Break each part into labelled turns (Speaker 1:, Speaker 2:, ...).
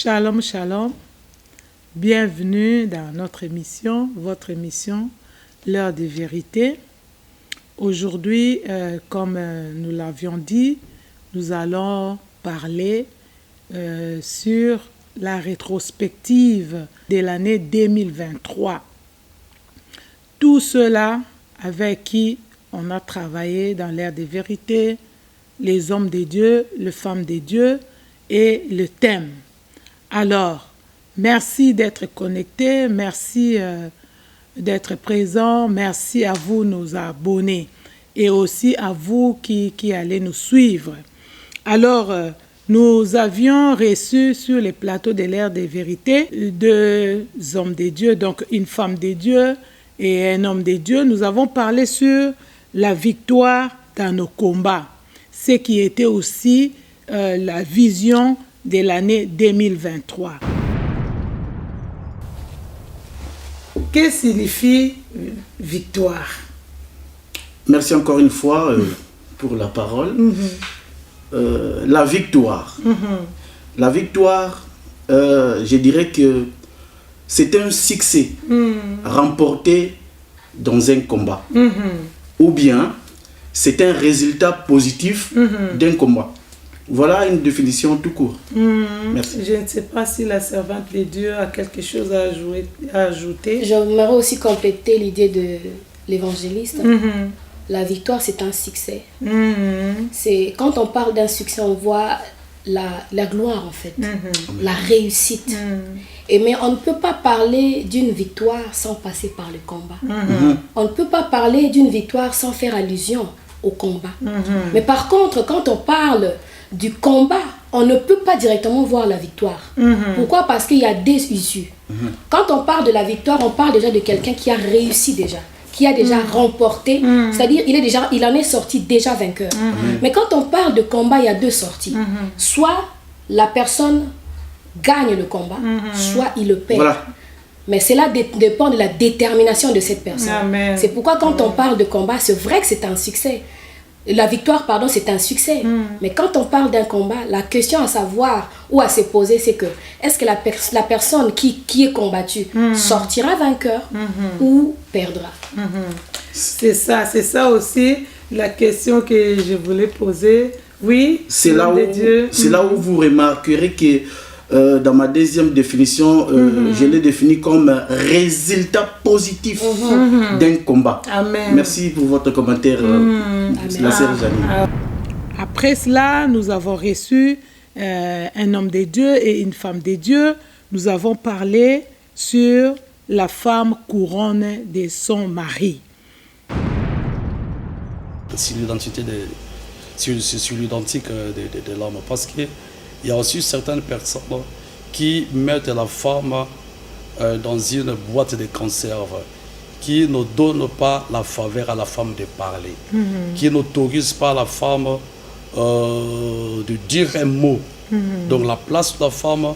Speaker 1: Shalom, shalom. Bienvenue dans notre émission, votre émission, L'heure de vérité. Aujourd'hui, comme nous l'avions dit, nous allons parler sur la rétrospective de l'année 2023. Tout cela avec qui on a travaillé dans l'ère des vérités, les hommes de Dieu, les femmes de Dieu et le thème. Alors, merci d'être connectés, merci d'être présents, merci à vous, nos abonnés, et aussi à vous qui allez nous suivre. Alors, nous avions reçu sur les plateaux de l'ère des vérités 2 hommes de Dieu, donc une femme de Dieu et un homme de Dieu. Nous avons parlé sur la victoire dans nos combats, ce qui était aussi la vision de l'année 2023. Que signifie victoire?
Speaker 2: Merci encore une fois pour la parole. La victoire. La victoire, je dirais que c'est un succès remporté dans un combat. Ou bien, c'est un résultat positif d'un combat. Voilà une définition tout court. Merci.
Speaker 1: Je ne sais pas si la servante de Dieu a quelque chose à ajouter.
Speaker 3: J'aimerais aussi compléter l'idée de l'évangéliste. La victoire, c'est un succès. C'est, quand on parle d'un succès, on voit la gloire en fait, la réussite. Mais on ne peut pas parler d'une victoire sans passer par le combat. On ne peut pas parler d'une victoire sans faire allusion au combat. Mais par contre, quand on parle du combat, on ne peut pas directement voir la victoire. Pourquoi? Parce qu'il y a des issues. Quand on parle de la victoire, on parle déjà de quelqu'un qui a réussi déjà, qui a déjà remporté, c'est-à-dire il en est sorti déjà vainqueur. Mais quand on parle de combat, il y a 2 sorties. Soit la personne gagne le combat, soit il le perd. Voilà. Mais cela dépend de la détermination de cette personne. C'est pourquoi quand on parle de combat, c'est vrai que c'est un succès. La victoire, pardon, c'est un succès. Mais quand on parle d'un combat, la question à savoir ou à se poser, c'est que est-ce que la personne qui est combattue sortira vainqueur ou perdra?
Speaker 1: C'est ça aussi la question que je voulais poser. Oui,
Speaker 2: c'est là où vous remarquerez que dans ma deuxième définition, je l'ai défini comme résultat positif d'un combat.
Speaker 1: Amen.
Speaker 2: Merci pour votre commentaire, la sœur Janine.
Speaker 1: Après cela, nous avons reçu un homme de Dieu et une femme de Dieu. Nous avons parlé sur la femme couronne de son mari.
Speaker 4: Sur l'identité sur l'identique de l'homme, parce que il y a aussi certaines personnes qui mettent la femme dans une boîte de conserve, qui ne donnent pas la faveur à la femme de parler, qui n'autorisent pas la femme de dire un mot. Donc la place de la femme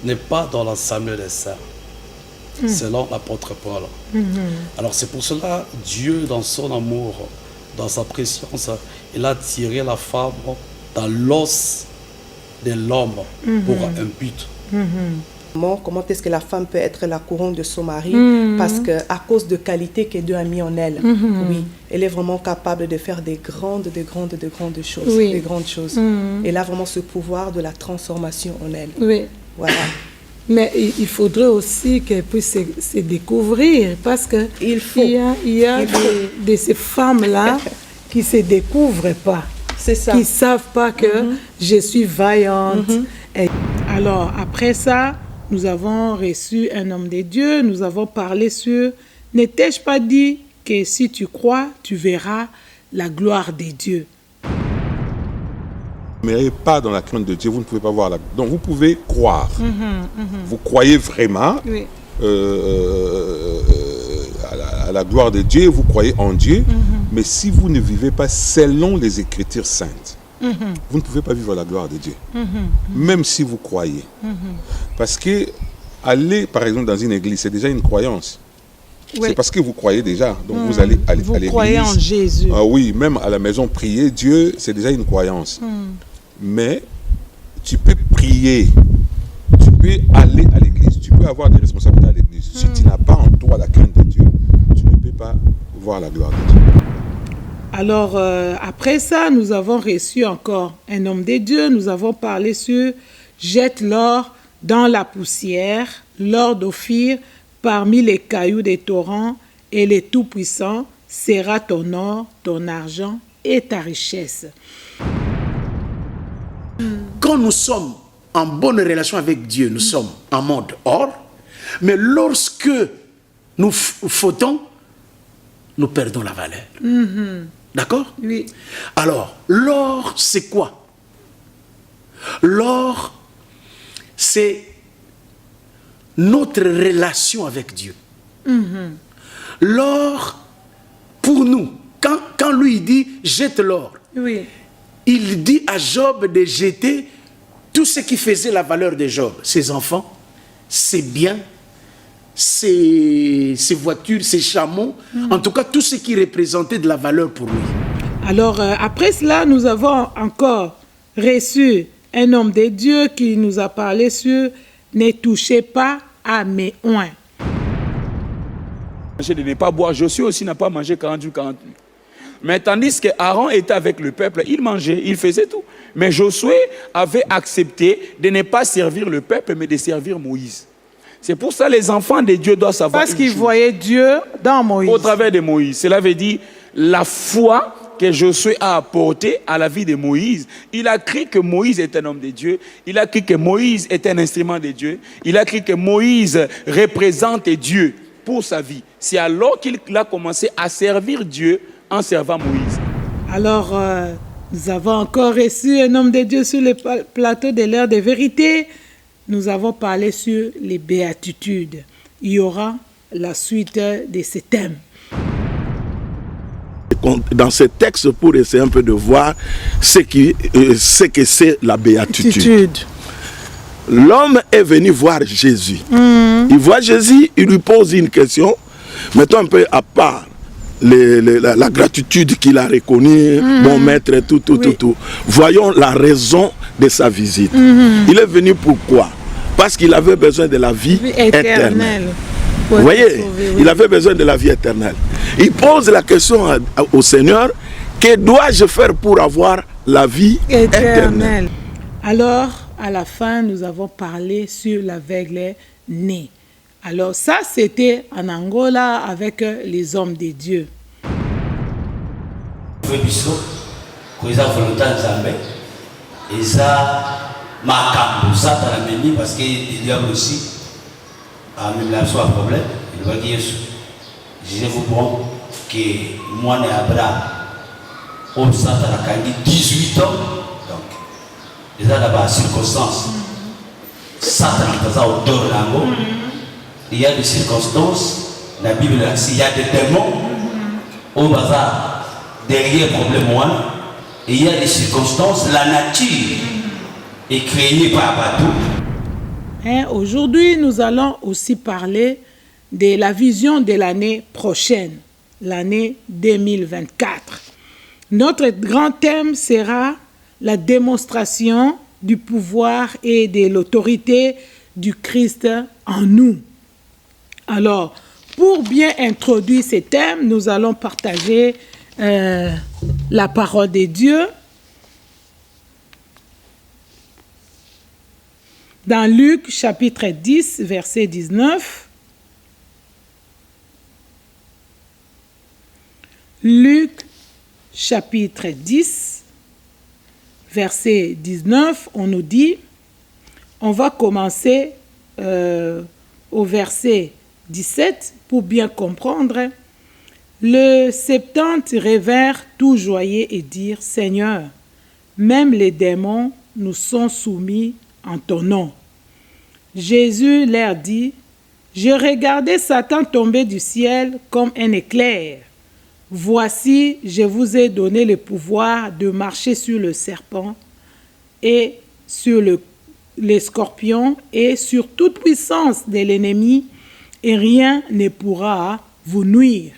Speaker 4: n'est pas dans l'assemblée des saints, selon l'apôtre Paul. Alors c'est pour cela, Dieu, dans son amour, dans sa préscience, il a tiré la femme dans l'os de l'homme pour un but.
Speaker 5: Comment est-ce que la femme peut être la couronne de son mari? Parce qu'à cause de qualités que Dieu a mis en elle, oui, elle est vraiment capable de faire des grandes choses, des grandes choses. Elle a vraiment ce pouvoir de la transformation en elle.
Speaker 1: Oui.
Speaker 5: Voilà.
Speaker 1: Mais il faudrait aussi qu'elle puisse se découvrir, parce que il y a de ces femmes-là qui ne se découvrent pas.
Speaker 5: C'est ça.
Speaker 1: Qui ne savent pas que je suis vaillante. Alors, après ça, nous avons reçu un homme de Dieu, nous avons parlé sur « Ne t'ai-je pas dit que si tu crois, tu verras la gloire de Dieu ?»
Speaker 6: Mais pas dans la crainte de Dieu, vous ne pouvez pas voir la... Donc, vous pouvez croire. Vous croyez vraiment à la gloire de Dieu, vous croyez en Dieu, mais si vous ne vivez pas selon les Écritures saintes, vous ne pouvez pas vivre la gloire de Dieu, même si vous croyez. Parce que aller, par exemple, dans une église, c'est déjà une croyance. C'est parce que vous croyez déjà. Donc vous allez à l'église.
Speaker 1: Vous croyez en Jésus.
Speaker 6: Ah oui, même à la maison, prier Dieu, c'est déjà une croyance. Mais tu peux prier, tu peux aller à l'église, tu peux avoir des responsabilités à l'église. Si tu n'as pas en toi la crainte de Dieu, tu ne peux pas voir la gloire de Dieu.
Speaker 1: Alors, après ça, nous avons reçu encore un homme de Dieu. Nous avons parlé sur « Jette l'or dans la poussière, l'or d'Ophir parmi les cailloux des torrents, et le Tout-Puissant sera ton or, ton argent et ta richesse. »
Speaker 2: Quand nous sommes en bonne relation avec Dieu, nous sommes en mode or, mais lorsque nous fautons, nous perdons la valeur. D'accord?
Speaker 1: Oui.
Speaker 2: Alors, l'or, c'est quoi? L'or, c'est notre relation avec Dieu. L'or, pour nous, quand lui dit « jette l'or
Speaker 1: Oui. »,
Speaker 2: il dit à Job de jeter tout ce qui faisait la valeur de Job. Ses enfants, ses biens, ses voitures, ses chameaux, en tout cas tout ce qui représentait de la valeur pour lui.
Speaker 1: Alors, après cela, nous avons encore reçu un homme de Dieu qui nous a parlé sur « Ne touchez pas à mes oins ».
Speaker 7: De ne pas boire. Josué aussi n'a pas mangé 40 jours, 40 nuits. Mais tandis que Aaron était avec le peuple, il mangeait, il faisait tout. Mais Josué avait accepté de ne pas servir le peuple, mais de servir Moïse. C'est pour ça que les enfants de Dieu doivent savoir.
Speaker 1: Parce qu'ils voyaient Dieu dans Moïse.
Speaker 7: Au travers de Moïse. Cela veut dire la foi que Josué a apportée à la vie de Moïse. Il a cru que Moïse est un homme de Dieu. Il a cru que Moïse est un instrument de Dieu. Il a cru que Moïse représente Dieu pour sa vie. C'est alors qu'il a commencé à servir Dieu en servant Moïse.
Speaker 1: Alors, nous avons encore reçu un homme de Dieu sur le plateau de l'heure de vérité. Nous avons parlé sur les béatitudes. Il y aura la suite de ce thème.
Speaker 8: Dans ce texte, pour essayer un peu de voir ce que c'est la béatitude. L'homme est venu voir Jésus. Il voit Jésus, il lui pose une question. Mettons un peu à part la gratitude qu'il a reconnue, mon maître, tout. Voyons la raison de sa visite. Il est venu pourquoi? Parce qu'il avait besoin de la vie éternelle. Vous voyez, il avait besoin de la vie éternelle. Il pose la question au Seigneur, que dois-je faire pour avoir la vie éternelle?
Speaker 1: Alors, à la fin, nous avons parlé sur l'aveugle né. Alors ça, c'était en Angola avec les hommes de Dieu.
Speaker 9: Parce que le diable aussi a même là soit un problème. Il va dire, je vous promets que moi et Abraham, au Satan a 18 ans, donc, il y a d'abord circonstances. Satan a autour de l'angle. Il y a des circonstances, la Bible il y a des démons, au bazar, derrière le problème, et il y a des circonstances, la nature est créée par bateau.
Speaker 1: Aujourd'hui, nous allons aussi parler de la vision de l'année prochaine, l'année 2024. Notre grand thème sera la démonstration du pouvoir et de l'autorité du Christ en nous. Alors, pour bien introduire ces thèmes, nous allons partager la parole de Dieu. Dans Luc chapitre 10, verset 19. Luc chapitre 10, verset 19, on nous dit, on va commencer au verset 17 pour bien comprendre. Le 70 revinrent tout joyeux et dirent, Seigneur, même les démons nous sont soumis en ton nom. Jésus leur dit, je regardais Satan tomber du ciel comme un éclair. Voici, je vous ai donné le pouvoir de marcher sur le serpent et sur les scorpions et sur toute puissance de l'ennemi, et rien ne pourra vous nuire.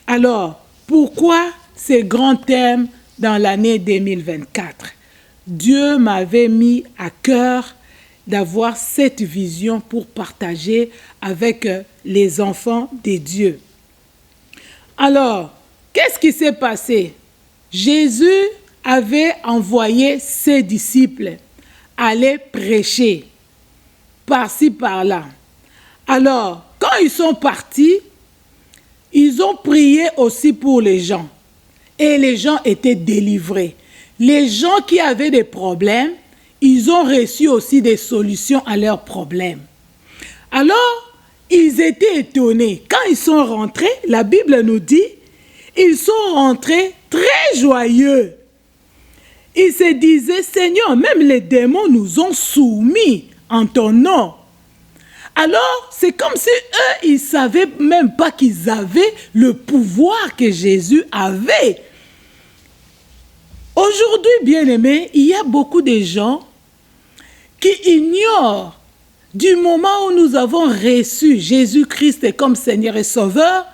Speaker 1: Alors, pourquoi ces grands thèmes dans l'année 2024? Dieu m'avait mis à cœur d'avoir cette vision pour partager avec les enfants de Dieu. Alors, qu'est-ce qui s'est passé? Jésus avait envoyé ses disciples aller prêcher par-ci, par-là. Alors, quand ils sont partis, ils ont prié aussi pour les gens. Et les gens étaient délivrés. Les gens qui avaient des problèmes, ils ont reçu aussi des solutions à leurs problèmes. Alors, ils étaient étonnés. Quand ils sont rentrés, la Bible nous dit, ils sont rentrés très joyeux. Ils se disaient, Seigneur, même les démons nous ont soumis en ton nom. Alors, c'est comme si eux, ils ne savaient même pas qu'ils avaient le pouvoir que Jésus avait. Aujourd'hui, bien-aimés, il y a beaucoup de gens qui ignorent du moment où nous avons reçu Jésus-Christ comme Seigneur et Sauveur,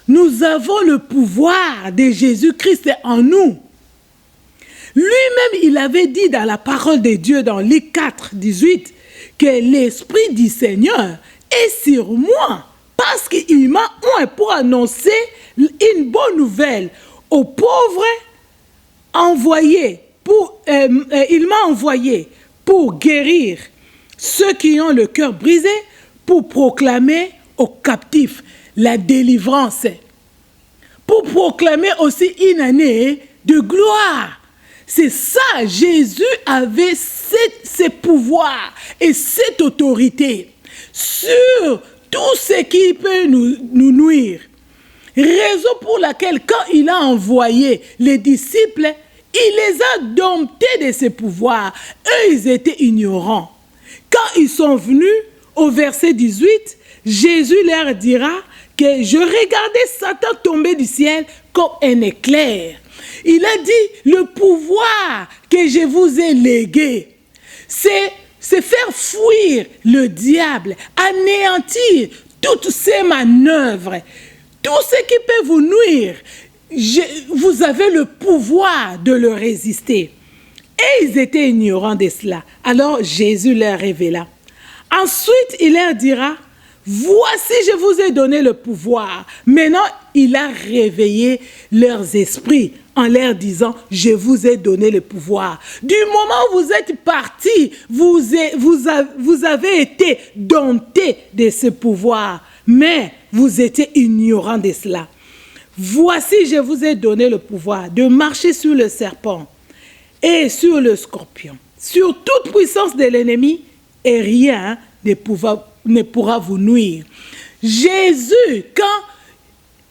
Speaker 1: nous avons le pouvoir de Jésus-Christ en nous. Lui-même, il avait dit dans la parole de Dieu, dans Luc 4, 18, que l'Esprit du Seigneur est sur moi, parce qu'il m'a oint pour annoncer une bonne nouvelle aux pauvres, il m'a envoyé pour guérir ceux qui ont le cœur brisé, pour proclamer aux captifs la délivrance, pour proclamer aussi une année de gloire. C'est ça, Jésus avait ces pouvoirs et cette autorité sur tout ce qui peut nous nuire. Raison pour laquelle, quand il a envoyé les disciples, il les a domptés de ses pouvoirs. Eux, ils étaient ignorants. Quand ils sont venus, au verset 18, Jésus leur dira que je regardais Satan tomber du ciel comme un éclair. Il a dit, le pouvoir que je vous ai légué, c'est faire fuir le diable, anéantir toutes ces manœuvres, tout ce qui peut vous nuire. Vous avez le pouvoir de le résister. Et ils étaient ignorants de cela. Alors Jésus leur révéla. Ensuite, il leur dira, voici, je vous ai donné le pouvoir. Maintenant, il a réveillé leurs esprits en leur disant, je vous ai donné le pouvoir. Du moment où vous êtes partis, vous avez été domptés de ce pouvoir. Mais vous étiez ignorants de cela. Voici, je vous ai donné le pouvoir de marcher sur le serpent et sur le scorpion, sur toute puissance de l'ennemi, et rien ne pourra vous nuire. Jésus, quand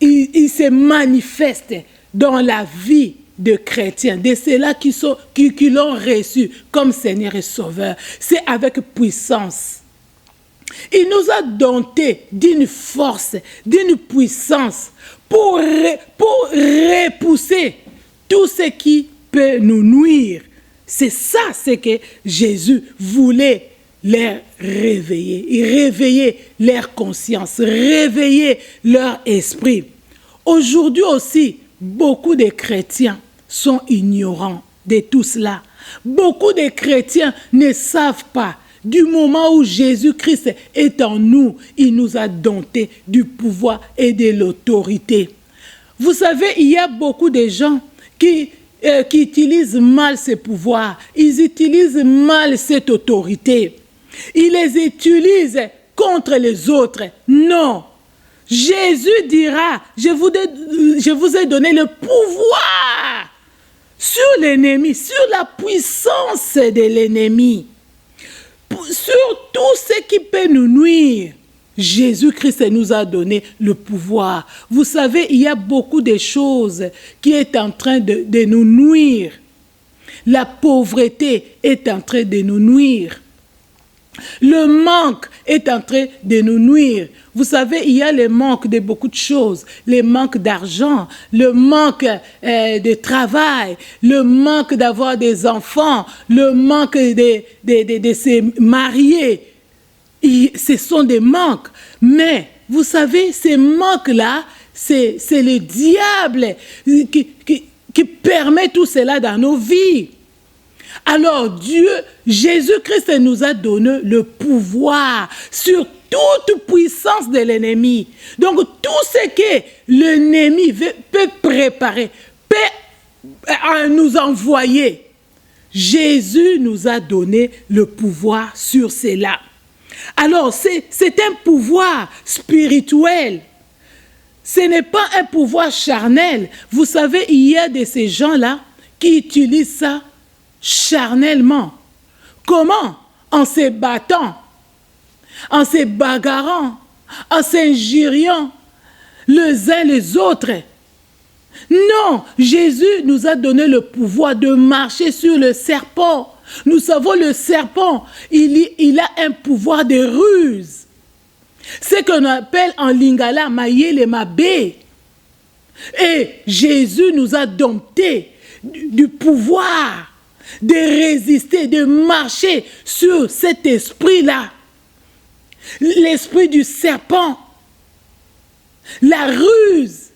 Speaker 1: il se manifeste dans la vie de chrétiens, de ceux-là qui l'ont reçu comme Seigneur et Sauveur, c'est avec puissance. Il nous a dotés d'une force, d'une puissance pour repousser tout ce qui peut nous nuire. C'est ça ce que Jésus voulait leur réveiller. Il réveillait leur conscience, réveiller leur esprit. Aujourd'hui aussi, beaucoup de chrétiens sont ignorants de tout cela. Beaucoup de chrétiens ne savent pas. Du moment où Jésus-Christ est en nous, il nous a domptés du pouvoir et de l'autorité. Vous savez, il y a beaucoup de gens qui utilisent mal ces pouvoirs. Ils utilisent mal cette autorité. Ils les utilisent contre les autres. Non. Jésus dira, je vous ai donné le pouvoir sur l'ennemi, sur la puissance de l'ennemi. Sur tout ce qui peut nous nuire, Jésus-Christ nous a donné le pouvoir. Vous savez, il y a beaucoup de choses qui sont en train de nous nuire. La pauvreté est en train de nous nuire. Le manque est en train de nous nuire. Vous savez, il y a le manque de beaucoup de choses. Le manque d'argent, le manque de travail, le manque d'avoir des enfants, le manque de se marier. Ce sont des manques. Mais, vous savez, ces manques-là, c'est le diable qui permet tout cela dans nos vies. Alors Dieu, Jésus-Christ nous a donné le pouvoir sur toute puissance de l'ennemi. Donc tout ce que l'ennemi peut préparer, peut nous envoyer, Jésus nous a donné le pouvoir sur cela. Alors c'est un pouvoir spirituel. Ce n'est pas un pouvoir charnel. Vous savez, il y a de ces gens-là qui utilisent ça charnellement. Comment? En se battant, en se bagarrant, en s'injuriant les uns les autres. Non, Jésus nous a donné le pouvoir de marcher sur le serpent. Nous savons le serpent, il a un pouvoir de ruse. Ce qu'on appelle en lingala mayele mabe. Et Jésus nous a dompté du pouvoir de résister, de marcher sur cet esprit-là. L'esprit du serpent. La ruse.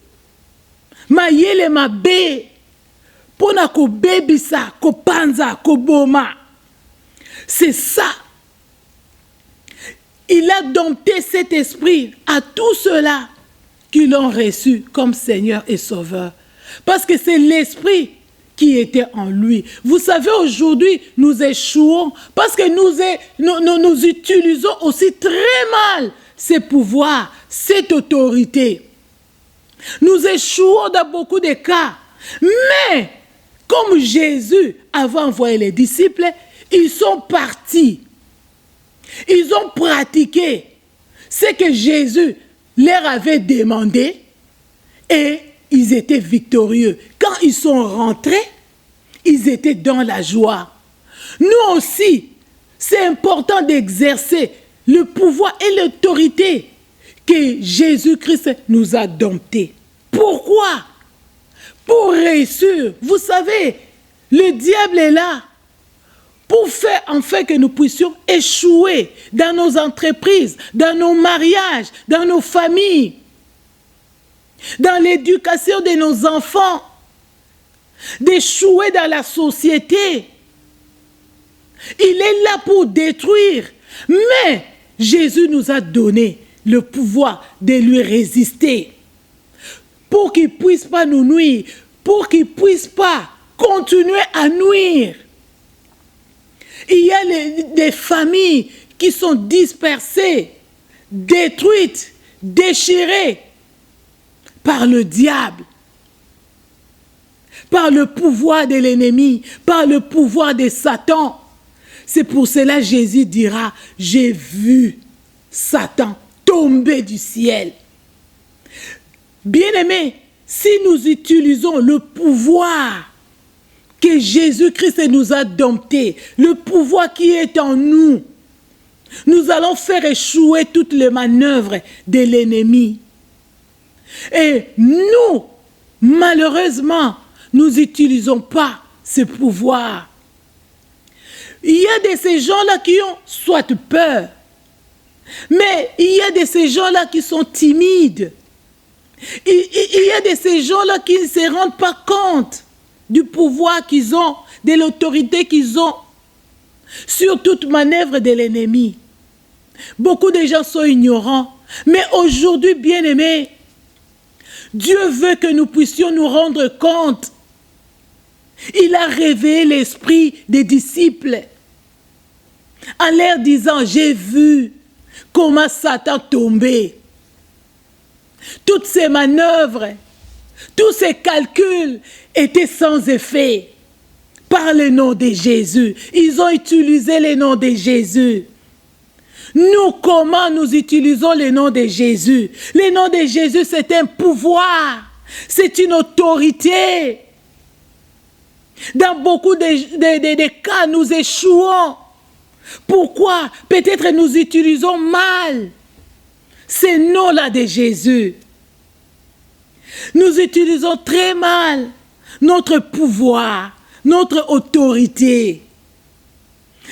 Speaker 1: Mayele mabe. Pona ko bebisa, ko panza, ko boma. C'est ça. Il a dompté cet esprit à tous ceux-là qui l'ont reçu comme Seigneur et Sauveur. Parce que c'est l'esprit qui était en lui. Vous savez, aujourd'hui, nous échouons parce que nous utilisons aussi très mal ces pouvoirs, cette autorité. Nous échouons dans beaucoup de cas. Mais, comme Jésus avait envoyé les disciples, ils sont partis. Ils ont pratiqué ce que Jésus leur avait demandé et ils étaient victorieux. Quand ils sont rentrés, ils étaient dans la joie. Nous aussi, c'est important d'exercer le pouvoir et l'autorité que Jésus-Christ nous a domptés. Pourquoi? Pour réussir. Vous savez, le diable est là pour faire en fait que nous puissions échouer dans nos entreprises, dans nos mariages, dans nos familles, dans l'éducation de nos enfants, d'échouer dans la société. Il est là pour détruire. Mais Jésus nous a donné le pouvoir de lui résister pour qu'il ne puisse pas nous nuire, pour qu'il ne puisse pas continuer à nuire. Il y a des familles qui sont dispersées, détruites, déchirées par le diable, par le pouvoir de l'ennemi, par le pouvoir de Satan. C'est pour cela que Jésus dira, j'ai vu Satan tomber du ciel. Bien-aimés, si nous utilisons le pouvoir que Jésus-Christ nous a dompté, le pouvoir qui est en nous, nous allons faire échouer toutes les manœuvres de l'ennemi. Et nous, malheureusement, nous n'utilisons pas ce pouvoir. Il y a de ces gens-là qui ont soit peur, mais il y a de ces gens-là qui sont timides. Il y a de ces gens-là qui ne se rendent pas compte du pouvoir qu'ils ont, de l'autorité qu'ils ont sur toute manœuvre de l'ennemi. Beaucoup de gens sont ignorants. Mais aujourd'hui, bien-aimés, Dieu veut que nous puissions nous rendre compte. Il a réveillé l'esprit des disciples en leur disant, j'ai vu comment Satan tombait. Toutes ces manœuvres, tous ces calculs étaient sans effet par le nom de Jésus. Ils ont utilisé le nom de Jésus. Nous, comment nous utilisons le nom de Jésus? Le nom de Jésus, c'est un pouvoir. C'est une autorité. Dans beaucoup de cas, nous échouons. Pourquoi? Peut-être nous utilisons mal ces noms-là de Jésus. Nous utilisons très mal notre pouvoir, notre autorité.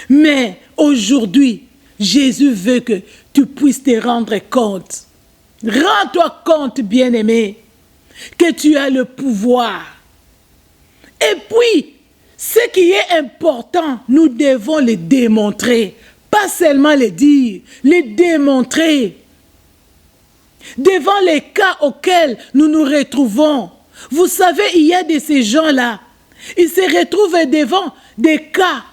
Speaker 1: Mais aujourd'hui, Jésus veut que tu puisses te rendre compte. Rends-toi compte, bien-aimé, que tu as le pouvoir. Et puis, Ce qui est important, nous devons le démontrer. Pas seulement le dire, le démontrer. Devant les cas auxquels nous nous retrouvons. Vous savez, il y a de ces gens-là. Ils se retrouvent devant des cas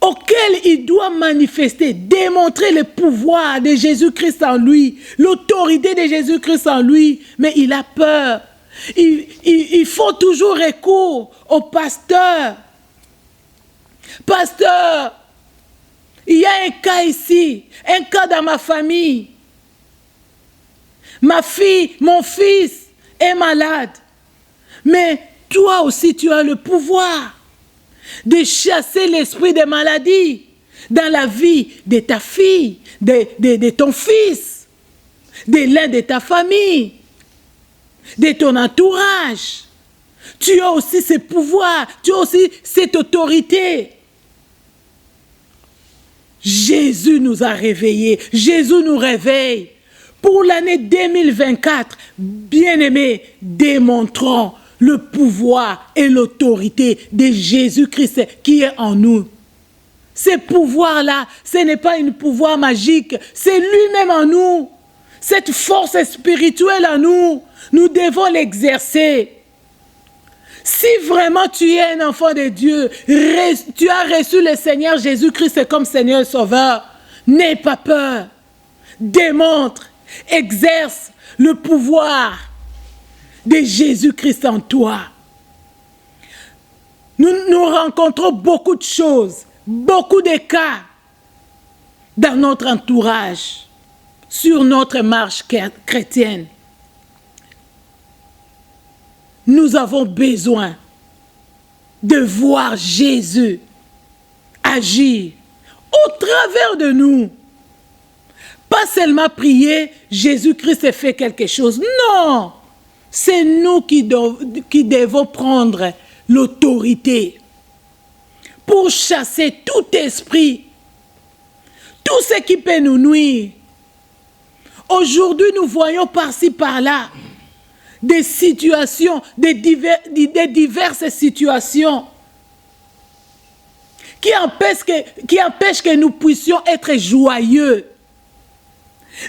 Speaker 1: auxquels il doit manifester, démontrer le pouvoir de Jésus-Christ en lui, l'autorité de Jésus-Christ en lui, mais il a peur. Il faut toujours recours au pasteur. Pasteur, il y a un cas ici, un cas dans ma famille. Ma fille, mon fils est malade. Mais toi aussi, tu as le pouvoir de chasser l'esprit de maladie dans la vie de ta fille, de ton fils, de l'un de ta famille, de ton entourage. Tu as aussi ce pouvoir, tu as aussi cette autorité. Jésus nous a réveillés, Jésus nous réveille. Pour l'année 2024, bien-aimés, démontrons le pouvoir et l'autorité de Jésus-Christ qui est en nous. Ce pouvoir-là, ce n'est pas un pouvoir magique, c'est lui-même en nous. Cette force spirituelle en nous, nous devons l'exercer. Si vraiment tu es un enfant de Dieu, tu as reçu le Seigneur Jésus-Christ comme Seigneur et Sauveur, n'aie pas peur, démontre, exerce le pouvoir de Jésus-Christ en toi. Nous rencontrons beaucoup de choses, beaucoup de cas dans notre entourage, sur notre marche chrétienne. Nous avons besoin de voir Jésus agir au travers de nous. Pas seulement prier, Jésus-Christ fait quelque chose. Non, c'est nous qui devons prendre l'autorité pour chasser tout esprit, tout ce qui peut nous nuire. Aujourd'hui, nous voyons par-ci, par-là, des situations, des diverses situations qui empêchent que nous puissions être joyeux.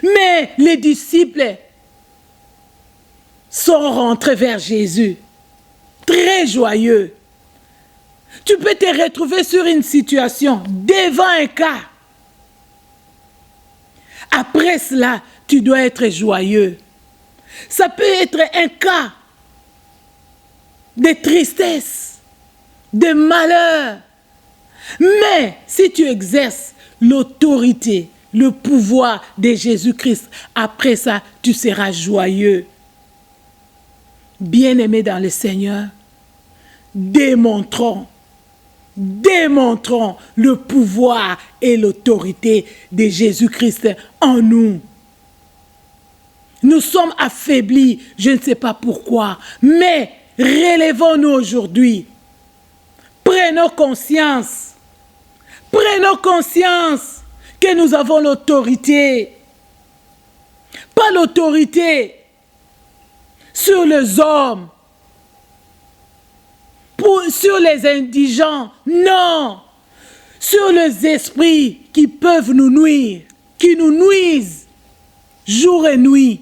Speaker 1: Mais les disciples sont rentrés vers Jésus, très joyeux. Tu peux te retrouver sur une situation, devant un cas. Après cela, tu dois être joyeux. Ça peut être un cas de tristesse, de malheur. Mais si tu exerces l'autorité, le pouvoir de Jésus-Christ, après ça, tu seras joyeux. Bien-aimés dans le Seigneur, démontrons le pouvoir et l'autorité de Jésus-Christ en nous. Nous sommes affaiblis, je ne sais pas pourquoi, mais relevons-nous aujourd'hui. Prenons conscience que nous avons l'autorité. Pas l'autorité sur les hommes, sur les indigents, non, sur les esprits qui peuvent nous nuire, qui nous nuisent jour et nuit.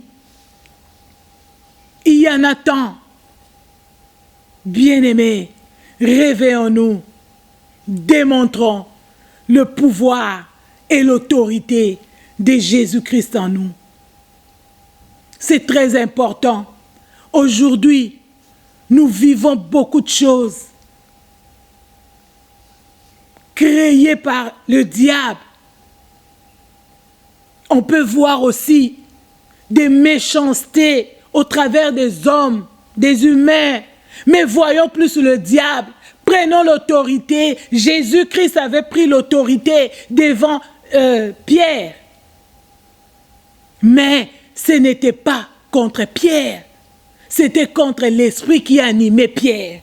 Speaker 1: Il y en a tant. Bien-aimés, réveillons-nous, démontrons le pouvoir et l'autorité de Jésus-Christ en nous. C'est très important. Aujourd'hui, nous vivons beaucoup de choses créées par le diable. On peut voir aussi des méchancetés au travers des hommes, des humains. Mais voyons plus le diable. Prenons l'autorité. Jésus-Christ avait pris l'autorité devant Pierre. Mais ce n'était pas contre Pierre. C'était contre l'esprit qui animait Pierre.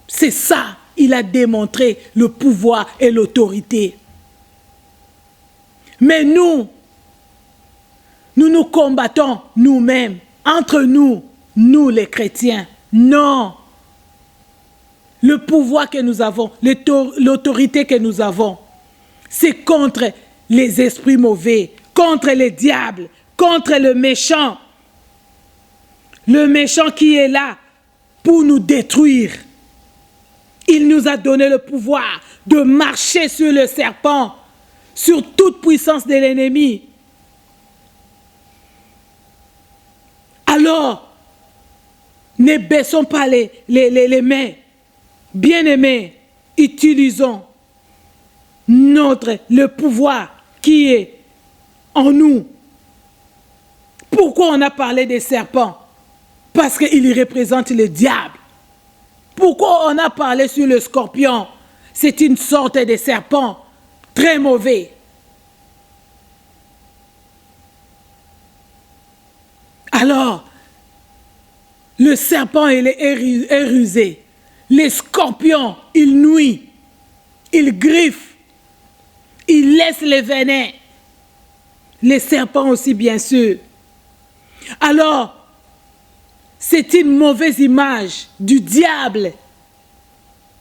Speaker 1: C'est ça, il a démontré le pouvoir et l'autorité. Mais nous combattons nous-mêmes, entre nous les chrétiens. Non. le pouvoir que nous avons, l'autorité que nous avons, c'est contre les esprits mauvais, contre les diables, contre le méchant. Le méchant qui est là pour nous détruire. Il nous a donné le pouvoir de marcher sur le serpent, sur toute puissance de l'ennemi. Alors, ne baissons pas les mains. Bien-aimés, utilisons le pouvoir qui est en nous. Pourquoi on a parlé des serpents? Parce qu'il représente le diable. Pourquoi on a parlé sur le scorpion? C'est une sorte de serpent très mauvais. Alors, le serpent, il est rusé. Les scorpions, ils nuisent. Ils griffent. Ils laissent les venins. Les serpents aussi, bien sûr. Alors, c'est une mauvaise image du diable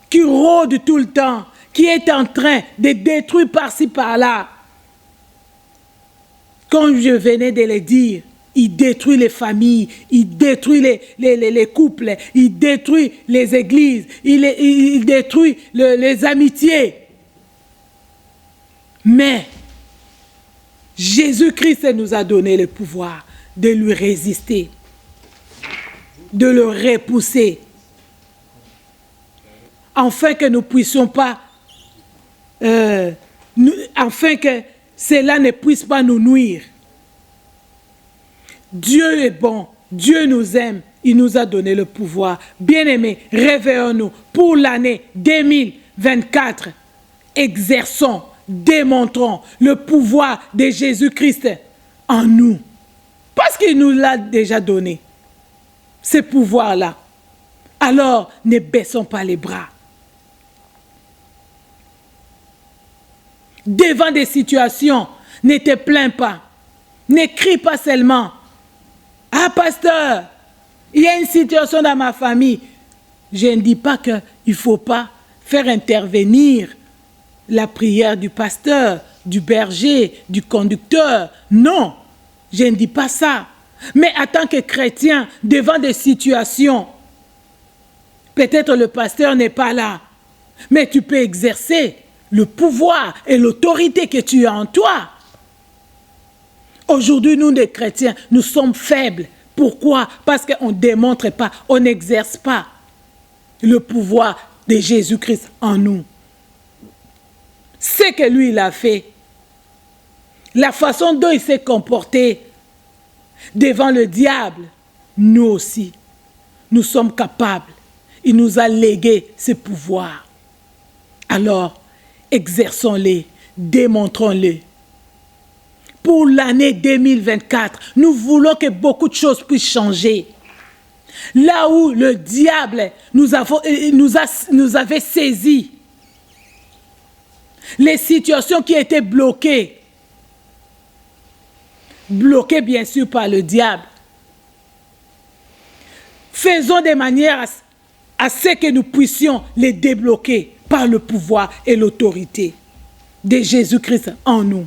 Speaker 1: qui rôde tout le temps, qui est en train de détruire par-ci, par-là. Comme je venais de le dire, il détruit les familles, il détruit les couples, il détruit les églises, il détruit les amitiés. Mais Jésus-Christ nous a donné le pouvoir de lui résister, de le repousser, afin que nous ne puissions pas, afin que cela ne puisse pas nous nuire. Dieu est bon, Dieu nous aime, il nous a donné le pouvoir. Bien-aimés, réveillons-nous pour l'année 2024. Exerçons, démontrons le pouvoir de Jésus-Christ en nous. Parce qu'il nous l'a déjà donné, ce pouvoir-là. Alors, ne baissons pas les bras. Devant des situations, ne te plains pas. Ne crie pas seulement. Ah, pasteur, il y a une situation dans ma famille. Je ne dis pas qu'il ne faut pas faire intervenir la prière du pasteur, du berger, du conducteur. Non, je ne dis pas ça. Mais en tant que chrétien, devant des situations, peut-être le pasteur n'est pas là, mais tu peux exercer le pouvoir et l'autorité que tu as en toi. Aujourd'hui, nous, les chrétiens, nous sommes faibles. Pourquoi? Parce qu'on ne démontre pas, on n'exerce pas le pouvoir de Jésus-Christ en nous. Ce que lui, il a fait, la façon dont il s'est comporté devant le diable, nous aussi, nous sommes capables. Il nous a légué ce pouvoir. Alors, exerçons-les, démontrons-les. Pour l'année 2024, nous voulons que beaucoup de choses puissent changer. Là où le diable nous avait saisis, les situations qui étaient bloquées bien sûr par le diable, faisons de manière à ce que nous puissions les débloquer par le pouvoir et l'autorité de Jésus-Christ en nous.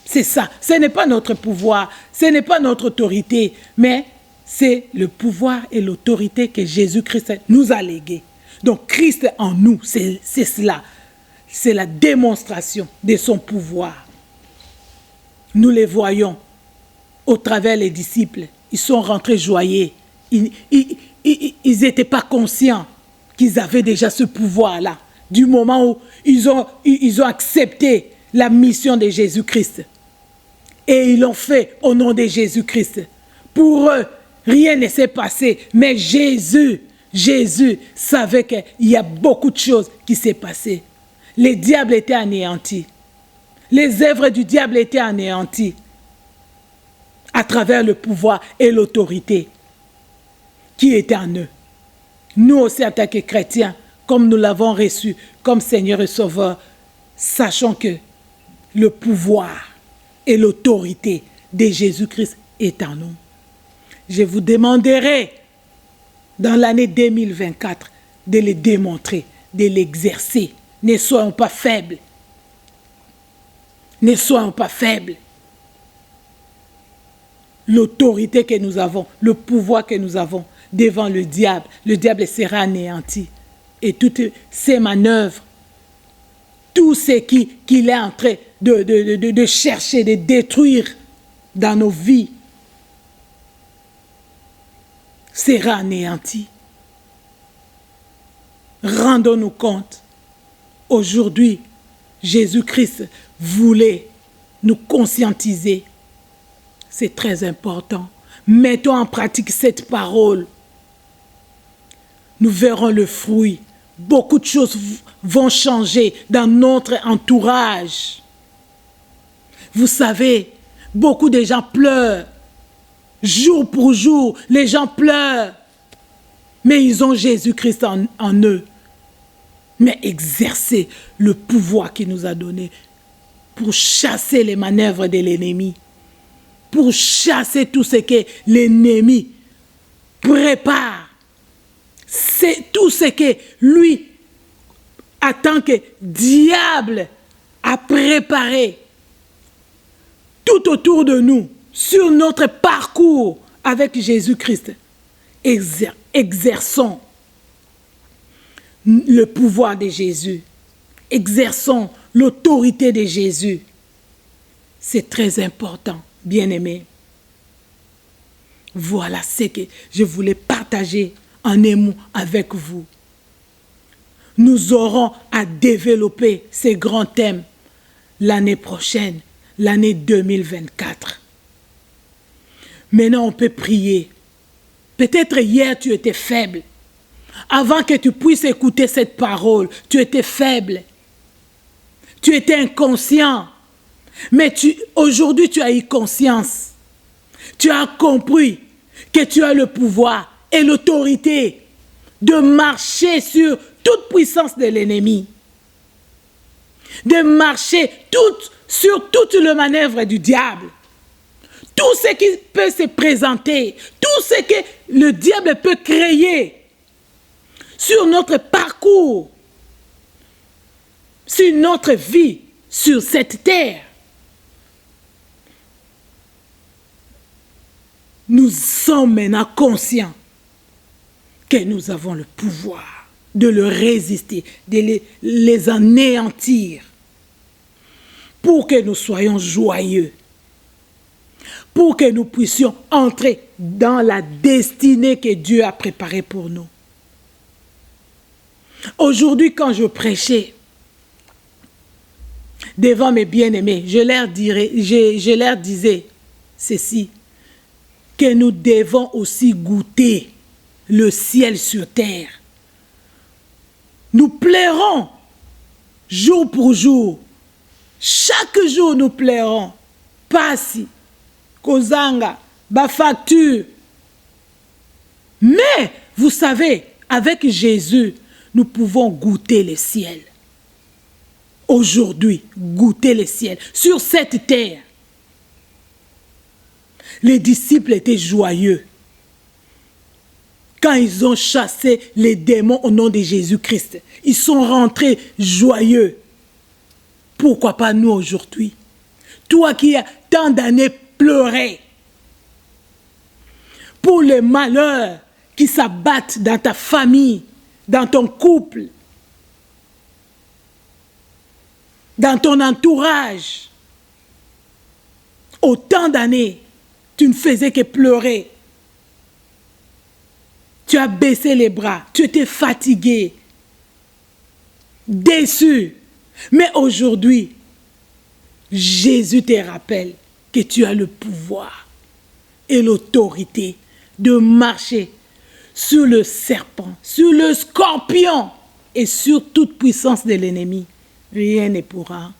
Speaker 1: C'est ça. Ce n'est pas notre pouvoir, ce n'est pas notre autorité, mais c'est le pouvoir et l'autorité que Jésus-Christ nous a légué. Donc Christ en nous, c'est cela. C'est la démonstration de son pouvoir. Nous les voyons au travers des disciples. Ils sont rentrés joyeux. Ils n'étaient pas conscients qu'ils avaient déjà ce pouvoir-là. Du moment où ils ont accepté la mission de Jésus-Christ. Et ils l'ont fait au nom de Jésus-Christ. Pour eux, rien ne s'est passé. Mais Jésus savait qu'il y a beaucoup de choses qui s'est passées. Les diables étaient anéantis. Les œuvres du diable étaient anéanties à travers le pouvoir et l'autorité qui était en eux. Nous aussi, en tant que chrétiens, comme nous l'avons reçu comme Seigneur et Sauveur, sachons que le pouvoir et l'autorité de Jésus-Christ est en nous. Je vous demanderai, dans l'année 2024, de le démontrer, de l'exercer. Ne soyons pas faibles. Ne soyons pas faibles. L'autorité que nous avons, le pouvoir que nous avons devant le diable sera anéanti. Et toutes ses manœuvres, tout ce qu'il est en train de chercher, de détruire dans nos vies, sera anéanti. Rendons-nous compte, aujourd'hui, Jésus-Christ voulait nous conscientiser. C'est très important. Mettons en pratique cette parole. Nous verrons le fruit. Beaucoup de choses vont changer dans notre entourage. Vous savez, beaucoup de gens pleurent. Jour pour jour, les gens pleurent. Mais ils ont Jésus-Christ en eux. Mais exercer le pouvoir qu'il nous a donné pour chasser les manœuvres de l'ennemi, pour chasser tout ce que l'ennemi prépare. C'est tout ce que lui, en tant que diable, a préparé tout autour de nous, sur notre parcours avec Jésus-Christ. Exerçons le pouvoir de Jésus. Exerçons l'autorité de Jésus. C'est très important, bien-aimés. Voilà ce que je voulais partager en un mot avec vous. Nous aurons à développer ces grands thèmes l'année prochaine, l'année 2024. Maintenant, on peut prier. Peut-être hier, tu étais faible. Avant que tu puisses écouter cette parole, tu étais faible. Tu étais inconscient. Mais aujourd'hui, tu as eu conscience. Tu as compris que tu as le pouvoir et l'autorité de marcher sur toute puissance de l'ennemi. De marcher sur toute le manœuvre du diable. Tout ce qui peut se présenter, tout ce que le diable peut créer sur notre parcours, sur notre vie, sur cette terre. Nous sommes maintenant conscients que nous avons le pouvoir de le résister, de les anéantir, pour que nous soyons joyeux, pour que nous puissions entrer dans la destinée que Dieu a préparée pour nous. Aujourd'hui, quand je prêchais devant mes bien-aimés, je leur disais ceci, que nous devons aussi goûter le ciel sur terre. Nous plairons jour pour jour. Chaque jour, nous plairons. Pasi, kozanga, ba facture. Mais, vous savez, avec Jésus, nous pouvons goûter le ciel. Aujourd'hui, goûter le ciel sur cette terre. Les disciples étaient joyeux quand ils ont chassé les démons au nom de Jésus-Christ. Ils sont rentrés joyeux. Pourquoi pas nous aujourd'hui? Toi qui as tant d'années pleuré pour les malheurs qui s'abattent dans ta famille, dans ton couple, dans ton entourage. Autant d'années, tu ne faisais que pleurer. Tu as baissé les bras, tu étais fatigué, déçu. Mais aujourd'hui, Jésus te rappelle que tu as le pouvoir et l'autorité de marcher sur le serpent, sur le scorpion et sur toute puissance de l'ennemi. Rien ne pourra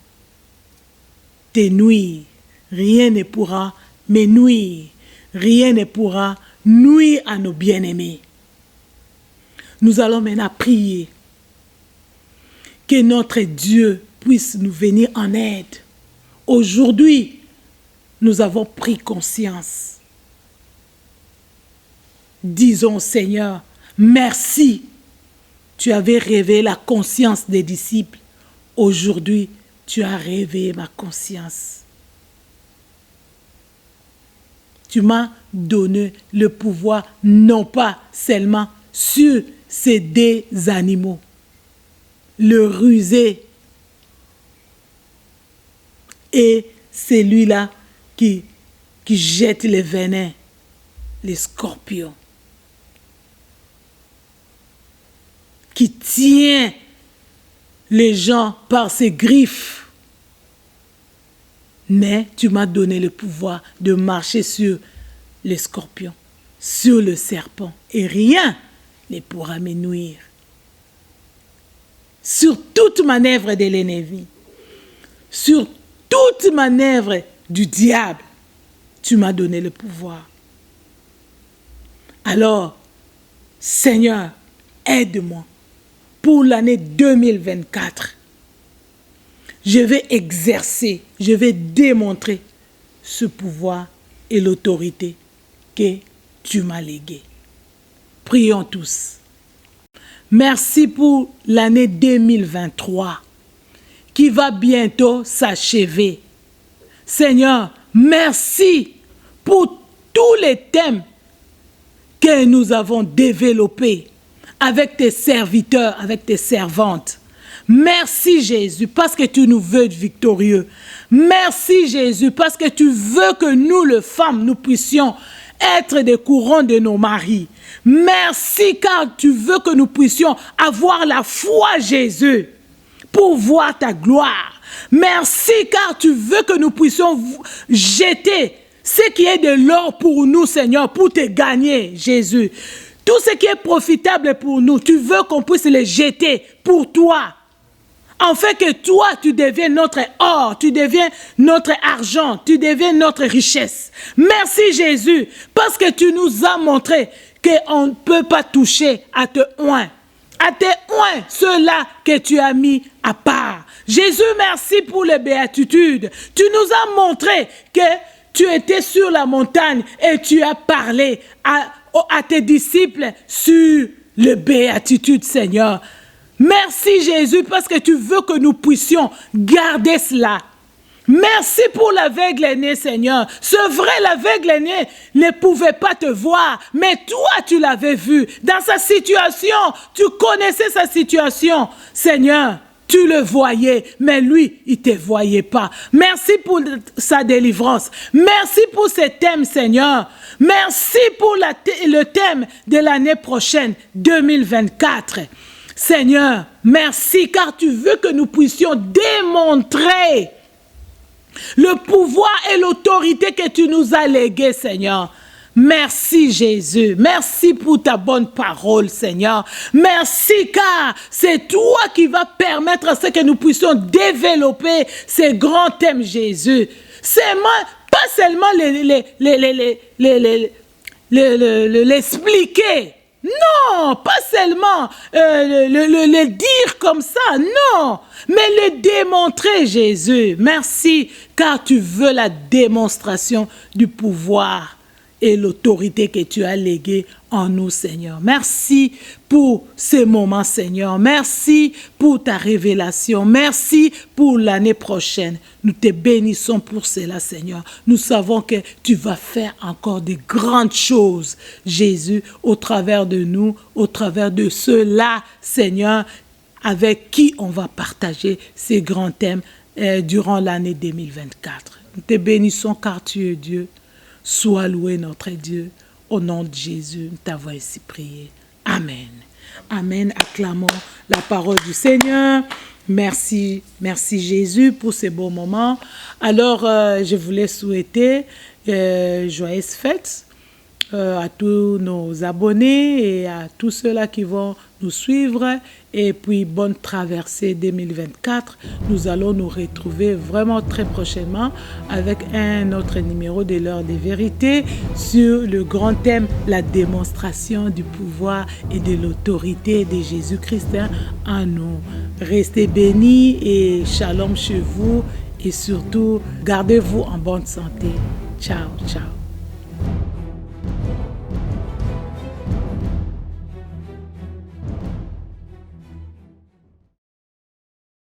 Speaker 1: te nuire, rien ne pourra me nuire, rien ne pourra nuire à nos bien-aimés. Nous allons maintenant prier que notre Dieu puisse nous venir en aide. Aujourd'hui, nous avons pris conscience. Disons au Seigneur, merci tu avais réveillé la conscience des disciples. Aujourd'hui, tu as réveillé ma conscience. Tu m'as donné le pouvoir, non pas seulement sur ces deux animaux, le rusé et celui-là qui jette les venins, les scorpions, qui tient les gens par ses griffes. Mais tu m'as donné le pouvoir de marcher sur les scorpions, sur le serpent, et rien ne pourra me nuire. Sur toute manœuvre de l'ennemi, sur toute manœuvre du diable, tu m'as donné le pouvoir. Alors, Seigneur, aide-moi pour l'année 2024. Je vais exercer, je vais démontrer ce pouvoir et l'autorité que tu m'as légué. Prions tous. Merci pour l'année 2023 qui va bientôt s'achever. Seigneur, merci pour tous les thèmes que nous avons développés avec tes serviteurs, avec tes servantes. Merci Jésus parce que tu nous veux victorieux. Merci Jésus parce que tu veux que nous, les femmes, nous puissions être des courants de nos maris. Merci car tu veux que nous puissions avoir la foi Jésus pour voir ta gloire. Merci car tu veux que nous puissions jeter ce qui est de l'or pour nous Seigneur, pour te gagner Jésus. Tout ce qui est profitable pour nous, tu veux qu'on puisse les jeter pour toi. En fait que toi, tu deviens notre or, tu deviens notre argent, tu deviens notre richesse. Merci Jésus, parce que tu nous as montré qu'on ne peut pas toucher à tes oins. À tes oins, ceux-là que tu as mis à part. Jésus, merci pour les béatitudes. Tu nous as montré que tu étais sur la montagne et tu as parlé à tes disciples sur les béatitudes, Seigneur. Merci Jésus parce que tu veux que nous puissions garder cela. Merci pour l'aveugle-né, Seigneur. C'est vrai, l'aveugle-né ne pouvait pas te voir, mais toi, tu l'avais vu. Dans sa situation, tu connaissais sa situation. Seigneur, tu le voyais, mais lui, il ne te voyait pas. Merci pour sa délivrance. Merci pour ce thème, Seigneur. Merci pour le thème de l'année prochaine, 2024. Seigneur, merci car tu veux que nous puissions démontrer le pouvoir et l'autorité que tu nous as légués, Seigneur. Merci Jésus, merci pour ta bonne parole, Seigneur. Merci car c'est toi qui vas permettre à ce que nous puissions développer ces grands thèmes, Jésus. C'est moi, pas seulement l'expliquer. Non, pas seulement le dire comme ça, non, mais le démontrer, Jésus. Merci, car tu veux la démonstration du pouvoir et l'autorité que tu as léguée en nous, Seigneur. Merci pour ces moments, Seigneur. Merci pour ta révélation. Merci pour l'année prochaine. Nous te bénissons pour cela, Seigneur. Nous savons que tu vas faire encore de grandes choses, Jésus, au travers de nous, au travers de ceux-là, Seigneur, avec qui on va partager ces grands thèmes durant l'année 2024. Nous te bénissons car tu es Dieu. Sois loué notre Dieu. Au nom de Jésus, nous t'avons ainsi prié. Amen. Amen. Acclamons la parole du Seigneur. Merci, merci Jésus pour ces beaux moments. Alors, je voulais souhaiter joyeuses fêtes à tous nos abonnés et à tous ceux-là qui vont nous suivre. Et puis, bonne traversée 2024. Nous allons nous retrouver vraiment très prochainement avec un autre numéro de l'heure des vérités sur le grand thème, la démonstration du pouvoir et de l'autorité de Jésus-Christ en nous. Restez bénis et shalom chez vous et surtout, gardez-vous en bonne santé. Ciao, ciao.